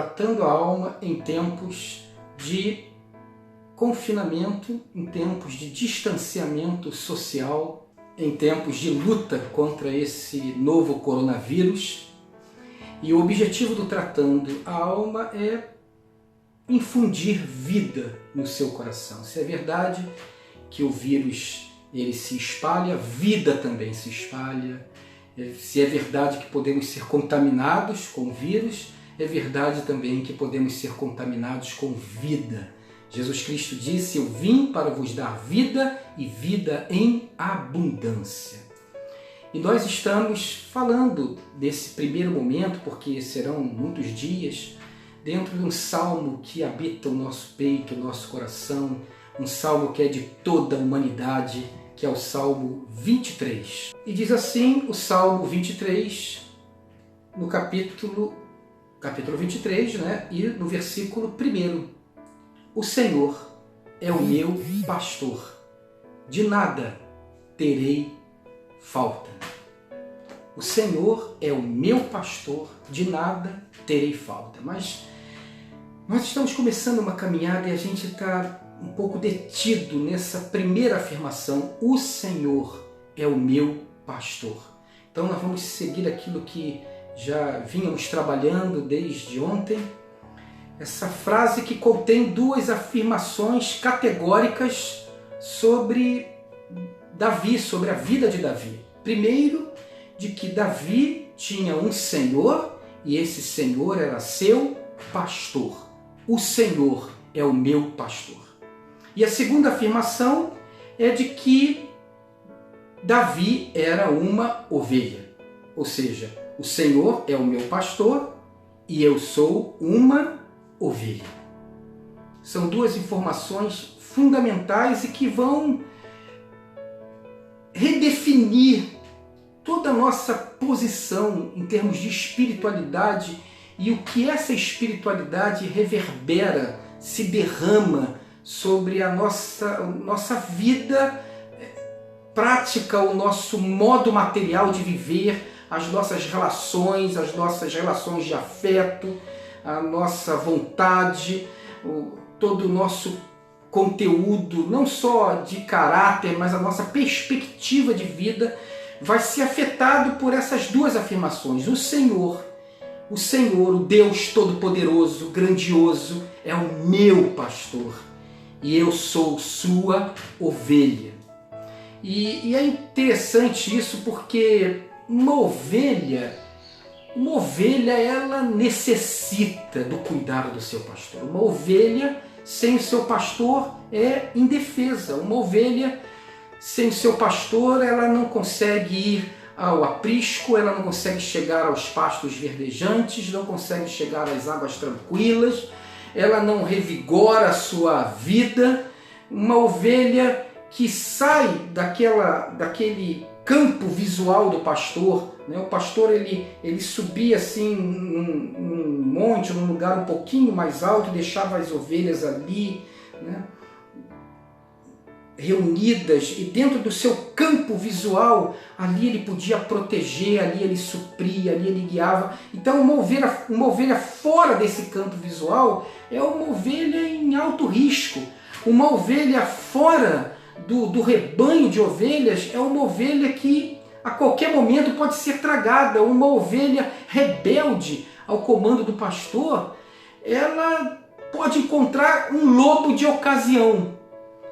tratando a alma em tempos de confinamento, em tempos de distanciamento social, em tempos de luta contra esse novo coronavírus. E o objetivo do Tratando a Alma é infundir vida no seu coração. Se é verdade que o vírus ele se espalha, a vida também se espalha. Se é verdade que podemos ser contaminados com o vírus, é verdade também que podemos ser contaminados com vida. Jesus Cristo disse: eu vim para vos dar vida e vida em abundância. E nós estamos falando desse primeiro momento, porque serão muitos dias, dentro de um salmo que habita o nosso peito, o nosso coração, um salmo que é de toda a humanidade, que é o Salmo 23. E diz assim o Salmo 23, no capítulo 23, e no versículo 1. O Senhor é o meu pastor, de nada terei falta. O Senhor é o meu pastor, de nada terei falta. Mas nós estamos começando uma caminhada e a gente está um pouco detido nessa primeira afirmação: o Senhor é o meu pastor. Então nós vamos seguir aquilo que já vínhamos trabalhando desde ontem, essa frase que contém duas afirmações categóricas sobre Davi, sobre a vida de Davi. Primeiro, de que Davi tinha um Senhor e esse Senhor era seu pastor. O Senhor é o meu pastor. E a segunda afirmação é de que Davi era uma ovelha. Ou seja, o Senhor é o meu pastor e eu sou uma ovelha. São duas informações fundamentais e que vão redefinir toda a nossa posição em termos de espiritualidade e o que essa espiritualidade reverbera, se derrama sobre a nossa vida prática, o nosso modo material de viver, as nossas relações de afeto, a nossa vontade, todo o nosso conteúdo, não só de caráter, mas a nossa perspectiva de vida vai ser afetado por essas duas afirmações. O Senhor, o Deus Todo-Poderoso, grandioso, é o meu pastor e eu sou sua ovelha. E é interessante isso porque uma ovelha ela necessita do cuidado do seu pastor. Uma ovelha sem o seu pastor é indefesa. Uma ovelha sem o seu pastor, ela não consegue ir ao aprisco, ela não consegue chegar aos pastos verdejantes, não consegue chegar às águas tranquilas, ela não revigora a sua vida. Uma ovelha que sai daquele campo visual do pastor, o pastor ele subia assim num monte, num lugar um pouquinho mais alto, deixava as ovelhas ali, reunidas, e dentro do seu campo visual, ali ele podia proteger, ali ele supria, ali ele guiava. Então uma ovelha fora desse campo visual é uma ovelha em alto risco. Uma ovelha fora do rebanho de ovelhas é uma ovelha que a qualquer momento pode ser tragada. Uma ovelha rebelde ao comando do pastor, ela pode encontrar um lobo de ocasião.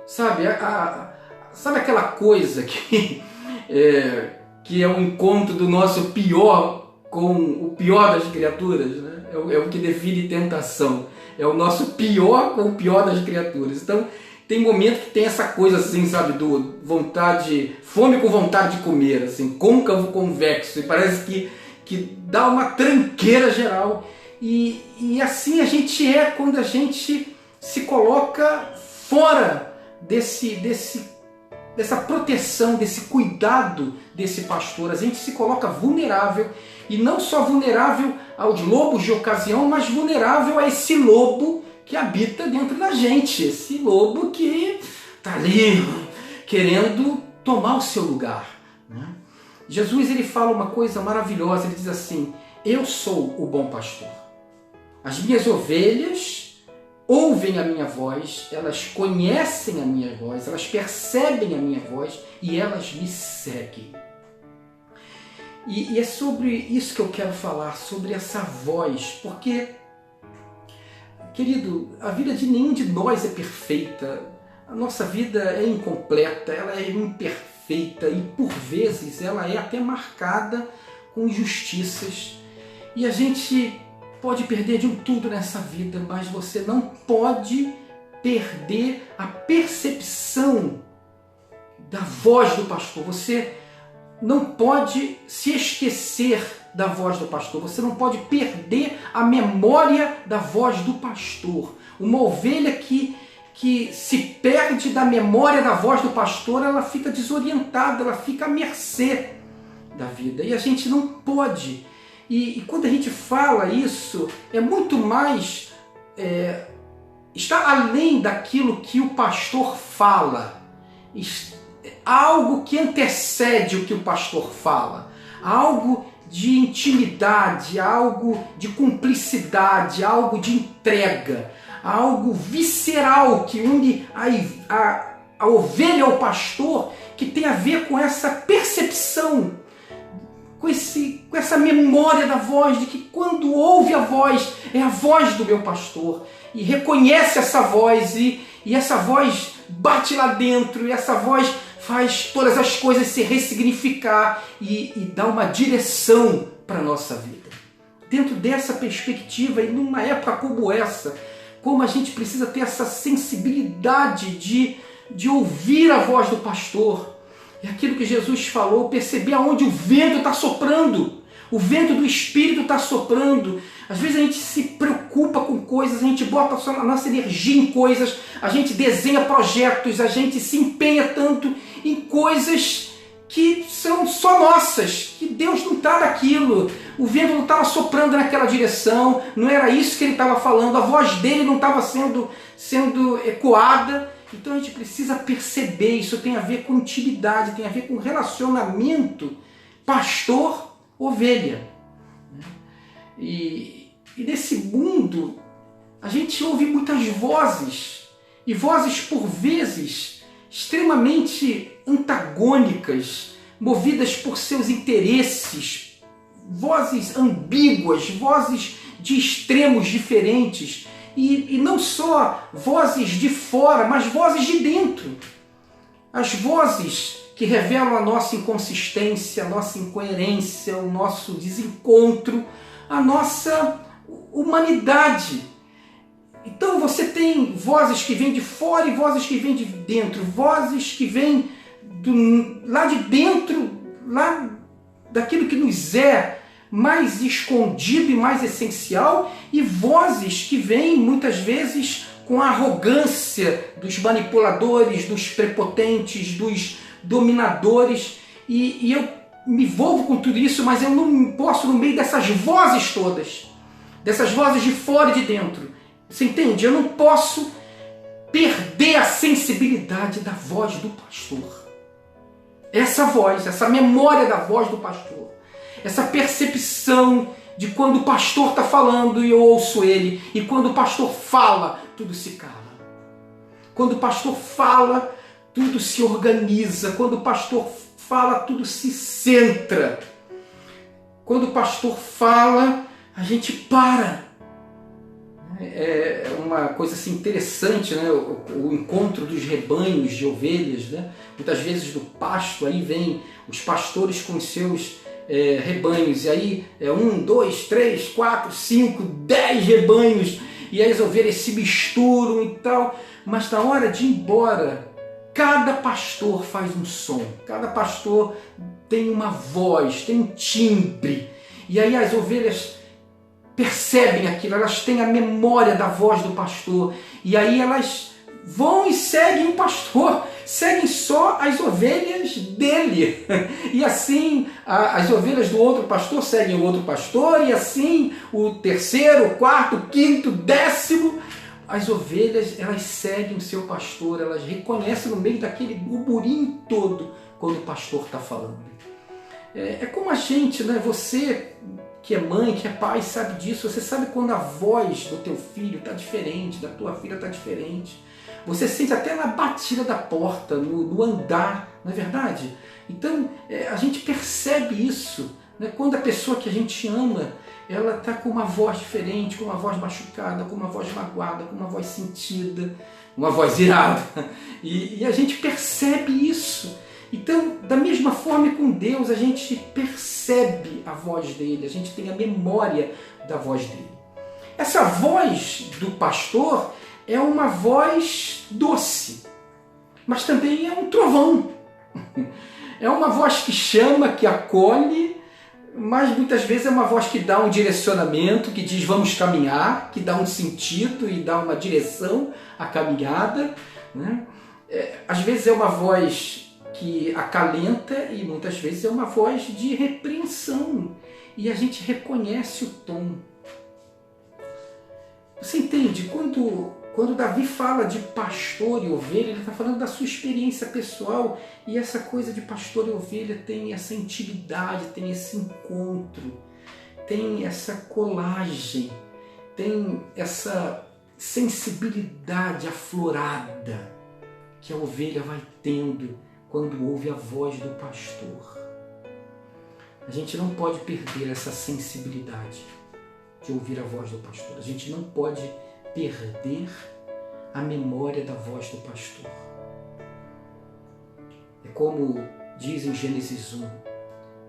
Sabe aquela coisa que é o encontro do nosso pior com o pior das criaturas, É o que define tentação. É o nosso pior com o pior das criaturas. Então, tem momento que tem essa coisa assim, sabe, do fome com vontade de comer, assim, côncavo convexo, e parece que dá uma tranqueira geral. E assim a gente é quando a gente se coloca fora dessa proteção, desse cuidado desse pastor. A gente se coloca vulnerável, e não só vulnerável aos lobos de ocasião, mas vulnerável a esse lobo que habita dentro da gente, esse lobo que está ali querendo tomar o seu lugar. Jesus ele fala uma coisa maravilhosa, ele diz assim: eu sou o bom pastor. As minhas ovelhas ouvem a minha voz, elas conhecem a minha voz, elas percebem a minha voz e elas me seguem. E é sobre isso que eu quero falar, sobre essa voz, porque, querido, a vida de nenhum de nós é perfeita, a nossa vida é incompleta, ela é imperfeita e por vezes ela é até marcada com injustiças e a gente pode perder de um tudo nessa vida, mas você não pode perder a percepção da voz do pastor. Você não pode se esquecer da voz do pastor. Você não pode perder a memória da voz do pastor. Uma ovelha que se perde da memória da voz do pastor, ela fica desorientada, ela fica à mercê da vida. E a gente não pode. E quando a gente fala isso, é muito mais... está além daquilo que o pastor fala. Há algo que antecede o que o pastor fala. Há algo de intimidade, algo de cumplicidade, algo de entrega, algo visceral que une a ovelha ao pastor, que tem a ver com essa percepção, com essa memória da voz, de que quando ouve a voz, é a voz do meu pastor, e reconhece essa voz, e essa voz bate lá dentro, e essa voz faz todas as coisas se ressignificar e dá uma direção para a nossa vida. Dentro dessa perspectiva, e numa época como essa, como a gente precisa ter essa sensibilidade de ouvir a voz do pastor, é aquilo que Jesus falou, perceber aonde o vento está soprando, o vento do Espírito está soprando. Às vezes a gente se preocupa com coisas, a gente bota a nossa energia em coisas, a gente desenha projetos, a gente se empenha tanto em coisas que são só nossas, que Deus não está naquilo, o vento não estava soprando naquela direção, não era isso que ele estava falando, a voz dele não estava sendo ecoada. Então a gente precisa perceber, isso tem a ver com intimidade, tem a ver com relacionamento pastor-ovelha. E nesse mundo a gente ouve muitas vozes, e vozes por vezes extremamente antagônicas, movidas por seus interesses, vozes ambíguas, vozes de extremos diferentes, e não só vozes de fora, mas vozes de dentro. As vozes que revelam a nossa inconsistência, a nossa incoerência, o nosso desencontro, a nossa humanidade. Então você tem vozes que vêm de fora e vozes que vêm de dentro, vozes que vêm lá de dentro, lá daquilo que nos é mais escondido e mais essencial, e vozes que vêm muitas vezes com a arrogância dos manipuladores, dos prepotentes, dos dominadores, e eu me envolvo com tudo isso, mas eu não posso, no meio dessas vozes todas, dessas vozes de fora e de dentro, você entende? Eu não posso perder a sensibilidade da voz do pastor. Essa voz, essa memória da voz do pastor, essa percepção de quando o pastor está falando e eu ouço ele, e quando o pastor fala, tudo se cala. Quando o pastor fala, tudo se organiza. Quando o pastor fala, tudo se centra. Quando o pastor fala, a gente para. É uma coisa assim, interessante, né? O encontro dos rebanhos de ovelhas, né? Muitas vezes do pasto, aí vem os pastores com os seus rebanhos, e aí 1, 2, 3, 4, 5, 10 rebanhos, e aí as ovelhas se misturam e tal, mas na hora de ir embora, cada pastor faz um som, cada pastor tem uma voz, tem um timbre, e aí as ovelhas percebem aquilo, elas têm a memória da voz do pastor, e aí elas vão e seguem o pastor, seguem só as ovelhas dele, e assim as ovelhas do outro pastor seguem o outro pastor, e assim o terceiro, o quarto, o quinto, o 10º, as ovelhas, elas seguem o seu pastor, elas reconhecem no meio daquele burburinho todo quando o pastor está falando. É como a gente, né? Você que é mãe, que é pai, sabe disso. Você sabe quando a voz do teu filho está diferente, da tua filha está diferente. Você sente até na batida da porta, no andar, não é verdade? Então, a gente percebe isso, né? Quando a pessoa que a gente ama, ela está com uma voz diferente, com uma voz machucada, com uma voz magoada, com uma voz sentida, uma voz irada. E a gente percebe isso. Então, da mesma forma com Deus, a gente percebe a voz dele, a gente tem a memória da voz dele. Essa voz do pastor é uma voz doce, mas também é um trovão. É uma voz que chama, que acolhe, mas muitas vezes é uma voz que dá um direcionamento, que diz vamos caminhar, que dá um sentido e dá uma direção à caminhada, né? Às vezes é uma voz que acalenta e muitas vezes é uma voz de repreensão e a gente reconhece o tom. Você entende? Quando Davi fala de pastor e ovelha, ele está falando da sua experiência pessoal, e essa coisa de pastor e ovelha tem essa intimidade, tem esse encontro, tem essa colagem, tem essa sensibilidade aflorada que a ovelha vai tendo quando ouve a voz do pastor. A gente não pode perder essa sensibilidade de ouvir a voz do pastor. A gente não pode perder a memória da voz do pastor. É como diz em Gênesis 1,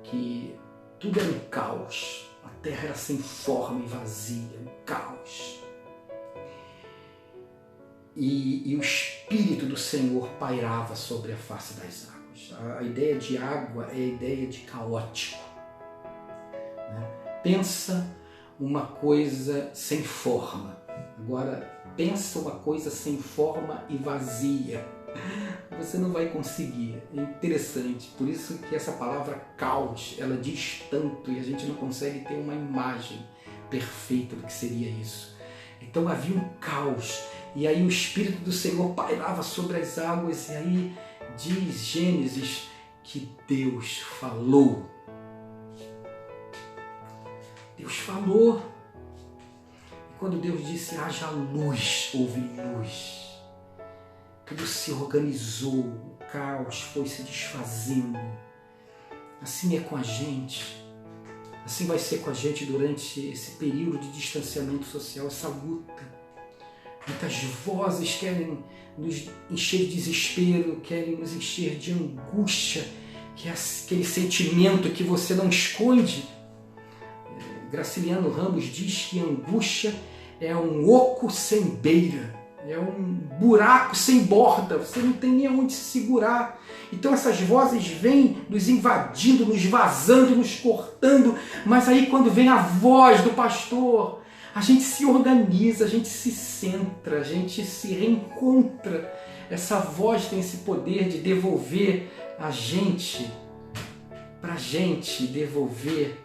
que tudo era um caos. A terra era sem forma e vazia, um caos. E o Espírito do Senhor pairava sobre a face das águas. A ideia de água é a ideia de caótico, né? Pensa uma coisa sem forma. Agora, pensa uma coisa sem forma e vazia. Você não vai conseguir. É interessante. Por isso que essa palavra caos, ela diz tanto e a gente não consegue ter uma imagem perfeita do que seria isso. Então havia um caos. E aí o Espírito do Senhor pairava sobre as águas. E aí diz Gênesis que Deus falou. Deus falou. E quando Deus disse haja luz, houve luz. Tudo se organizou, o caos foi se desfazendo. Assim é com a gente. Assim vai ser com a gente durante esse período de distanciamento social, essa luta. Muitas vozes querem nos encher de desespero, querem nos encher de angústia, que é aquele sentimento que você não esconde. Graciliano Ramos diz que angústia é um oco sem beira. É um buraco sem borda, você não tem nem onde se segurar. Então essas vozes vêm nos invadindo, nos vazando, nos cortando, mas aí quando vem a voz do pastor, a gente se organiza, a gente se centra, a gente se reencontra. Essa voz tem esse poder de devolver a gente, pra gente, devolver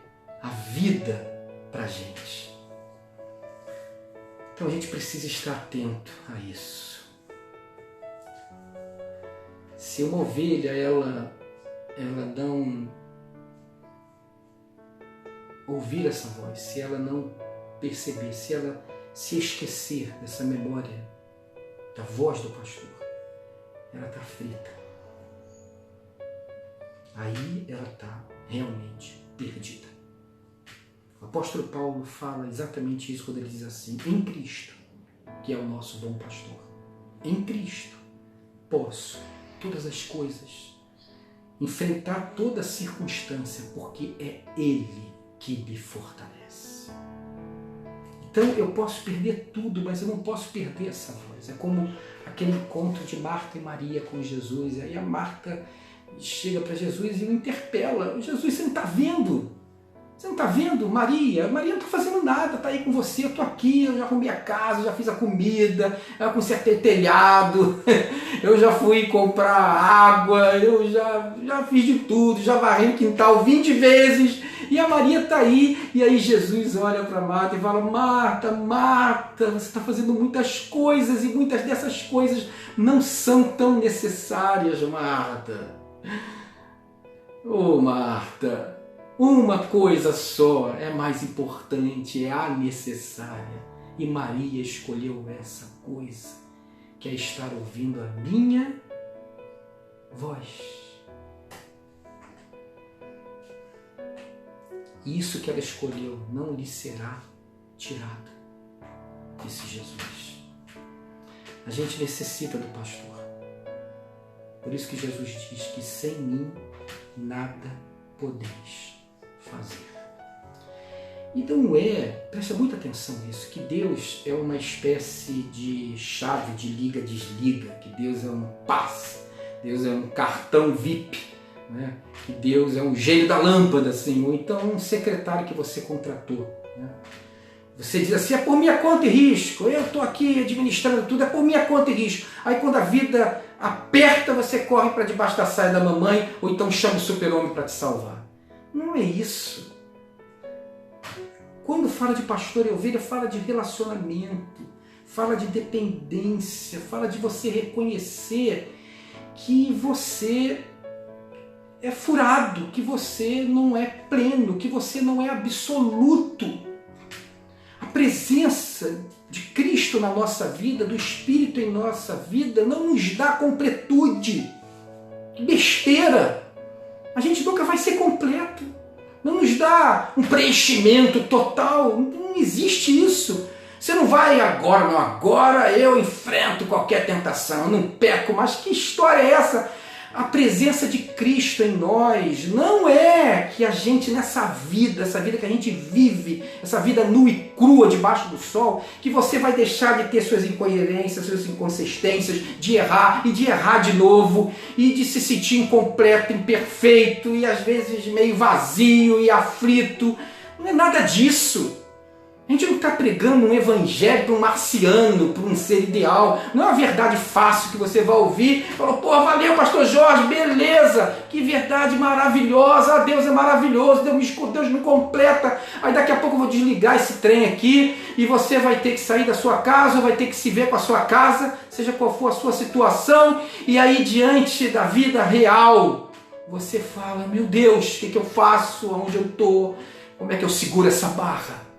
a vida pra gente. Então a gente precisa estar atento a isso. Se uma ovelha ela não ouvir essa voz, se ela não perceber, se ela se esquecer dessa memória da voz do pastor, ela está frita. Aí ela está realmente perdida. O apóstolo Paulo fala exatamente isso quando ele diz assim: em Cristo, que é o nosso bom pastor, em Cristo posso todas as coisas, enfrentar toda circunstância, porque é Ele que me fortalece. Então eu posso perder tudo, mas eu não posso perder essa voz. É como aquele encontro de Marta e Maria com Jesus. E aí a Marta chega para Jesus e o interpela: Jesus, você não está vendo? Você não está vendo? Maria não está fazendo nada, está aí com você, eu estou aqui, eu já arrumei a casa, já fiz a comida, eu consertei telhado, eu já fui comprar água, eu já fiz de tudo, já varri o quintal 20 vezes, e a Maria está aí. E aí Jesus olha para Marta e fala: Marta, Marta, você está fazendo muitas coisas e muitas dessas coisas não são tão necessárias, Marta. Oh, Marta, Uma coisa só é mais importante, é a necessária. E Maria escolheu essa coisa, que é estar ouvindo a minha voz. E isso que ela escolheu não lhe será tirado, disse Jesus. A gente necessita do pastor. Por isso que Jesus diz que sem mim nada podeis fazer. E não presta muita atenção nisso, que Deus é uma espécie de chave de liga-desliga, que Deus é um passe, Deus é um cartão VIP, né? Que Deus é um gênio da lâmpada, assim, ou então um secretário que você contratou, né? Você diz assim, é por minha conta e risco, eu estou aqui administrando tudo, é por minha conta e risco. Aí quando a vida aperta, você corre para debaixo da saia da mamãe, ou então chama o super-homem para te salvar. Não é isso. Quando fala de pastor e ovelha, fala de relacionamento, fala de dependência, fala de você reconhecer que você é furado, que você não é pleno, que você não é absoluto. A presença de Cristo na nossa vida, do Espírito em nossa vida, não nos dá completude. Que besteira! A gente nunca vai ser completo. Não nos dá um preenchimento total. Não existe isso. Você não vai agora, não, agora eu enfrento qualquer tentação, eu não peco, mas que história é essa? A presença de Cristo em nós não é que a gente essa vida que a gente vive, essa vida nua e crua debaixo do sol, que você vai deixar de ter suas incoerências, suas inconsistências, de errar e de errar de novo, e de se sentir incompleto, imperfeito e às vezes meio vazio e aflito. Não é nada disso. A gente não está pregando um evangelho para um marciano, para um ser ideal. Não é uma verdade fácil que você vai ouvir. Falou, pô, valeu, pastor Jorge, beleza. Que verdade maravilhosa. Ah, Deus é maravilhoso, Deus me completa. Aí daqui a pouco eu vou desligar esse trem aqui e você vai ter que sair da sua casa, ou vai ter que se ver com a sua casa, seja qual for a sua situação. E aí, diante da vida real, você fala, meu Deus, o que eu faço? Onde eu estou? Como é que eu seguro essa barra?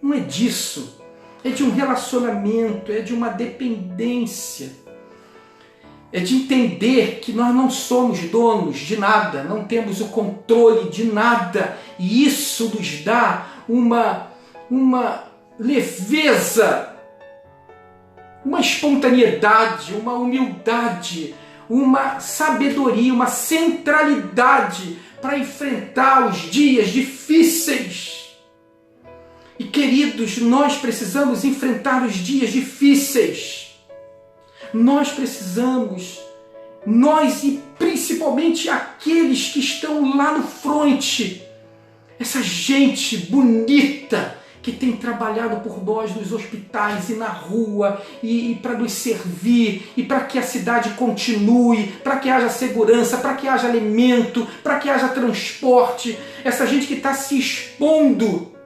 Não é disso, é de um relacionamento, é de uma dependência, é de entender que nós não somos donos de nada, não temos o controle de nada, e isso nos dá uma leveza, uma espontaneidade, uma humildade, uma sabedoria, uma centralidade para enfrentar os dias difíceis. E queridos, nós precisamos enfrentar os dias difíceis. Nós precisamos, nós e principalmente aqueles que estão lá no fronte, essa gente bonita que tem trabalhado por nós nos hospitais e na rua e para nos servir e para que a cidade continue, para que haja segurança, para que haja alimento, para que haja transporte, essa gente que está se expondo.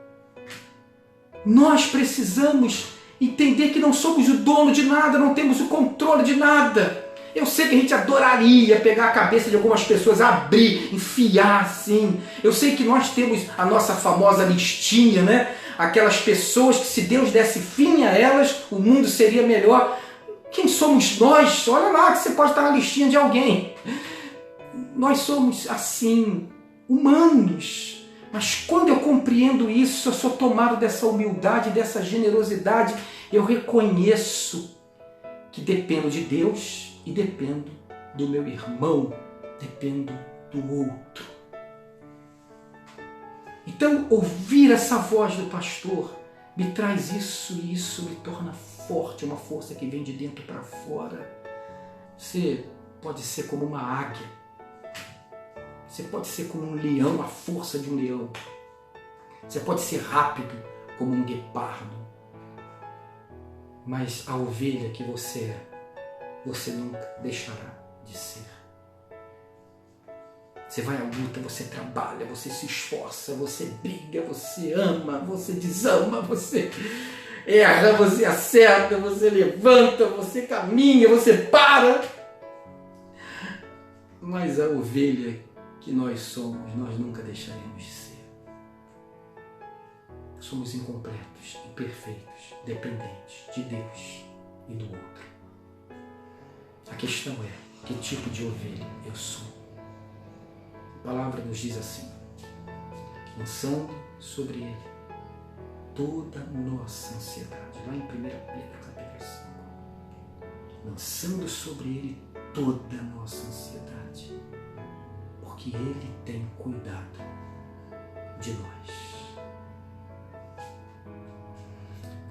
Nós precisamos entender que não somos o dono de nada, não temos o controle de nada. Eu sei que a gente adoraria pegar a cabeça de algumas pessoas, abrir, enfiar assim. Eu sei que nós temos a nossa famosa listinha, né? Aquelas pessoas que, se Deus desse fim a elas, o mundo seria melhor. Quem somos nós? Olha lá que você pode estar na listinha de alguém. Nós somos assim, humanos. Mas quando eu compreendo isso, eu sou tomado dessa humildade, dessa generosidade, eu reconheço que dependo de Deus e dependo do meu irmão, dependo do outro. Então, ouvir essa voz do pastor me traz isso e isso me torna forte, uma força que vem de dentro para fora. Você pode ser como uma águia. Você pode ser como um leão, a força de um leão. Você pode ser rápido como um guepardo. Mas a ovelha que você é, você nunca deixará de ser. Você vai à luta, você trabalha, você se esforça, você briga, você ama, você desama, você erra, você acerta, você levanta, você caminha, você para. Mas a ovelha que nós somos, nós nunca deixaremos de ser. Somos incompletos, imperfeitos, dependentes de Deus e do outro. A questão é, que tipo de ovelha eu sou? A palavra nos diz assim: lançando sobre ele toda a nossa ansiedade. Lá em 1 Pedro capítulo 5. Lançando sobre ele toda a nossa ansiedade, porque ele tem cuidado de nós.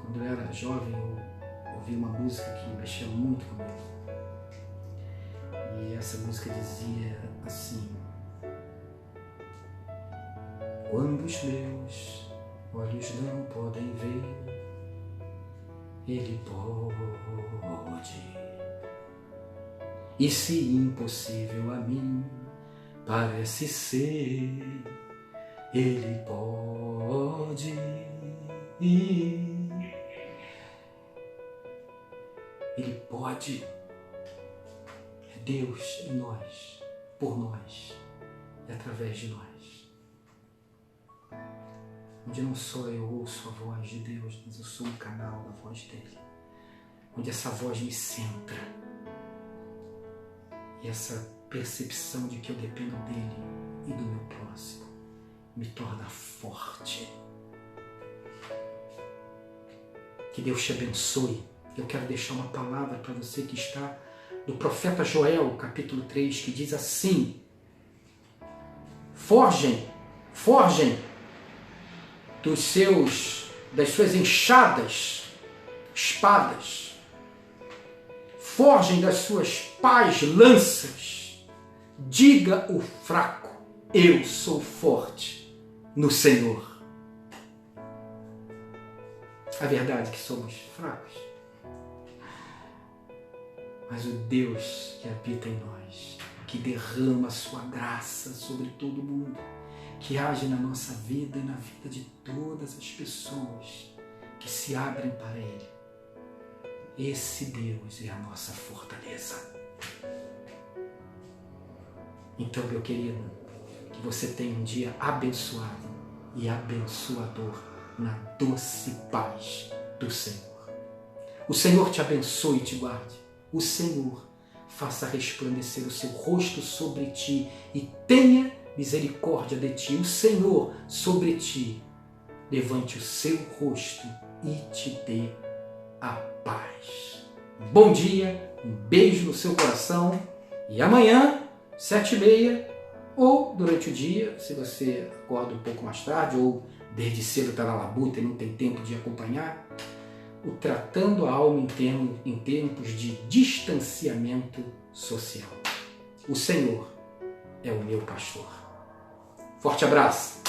Quando eu era jovem, eu ouvi uma música que mexia muito comigo. E essa música dizia assim: quando os meus olhos não podem ver, ele pode. E se impossível a mim parece ser, ele pode. Ele pode. É Deus em nós, por nós e através de nós. Onde não só eu ouço a voz de Deus, mas eu sou um canal da voz dele. Onde essa voz me centra. E essa percepção de que eu dependo dele e do meu próximo me torna forte. Que Deus te abençoe. Eu quero deixar uma palavra para você que está do profeta Joel, capítulo 3, que diz assim: forjem das suas enxadas, espadas, forjem das suas pás lanças, diga o fraco, eu sou forte no Senhor. A verdade é que somos fracos, mas o Deus que habita em nós, que derrama a sua graça sobre todo mundo, que age na nossa vida e na vida de todas as pessoas que se abrem para Ele. Esse Deus é a nossa fortaleza. Então, meu querido, que você tenha um dia abençoado e abençoador na doce paz do Senhor. O Senhor te abençoe e te guarde. O Senhor faça resplandecer o seu rosto sobre ti e tenha misericórdia de ti. O Senhor sobre ti levante o seu rosto e te dê a paz. Bom dia, um beijo no seu coração e amanhã, 7h30, ou durante o dia, se você acorda um pouco mais tarde ou desde cedo está na labuta e não tem tempo de acompanhar, o Tratando a Alma em tempos de distanciamento social. O Senhor é o meu pastor. Forte abraço!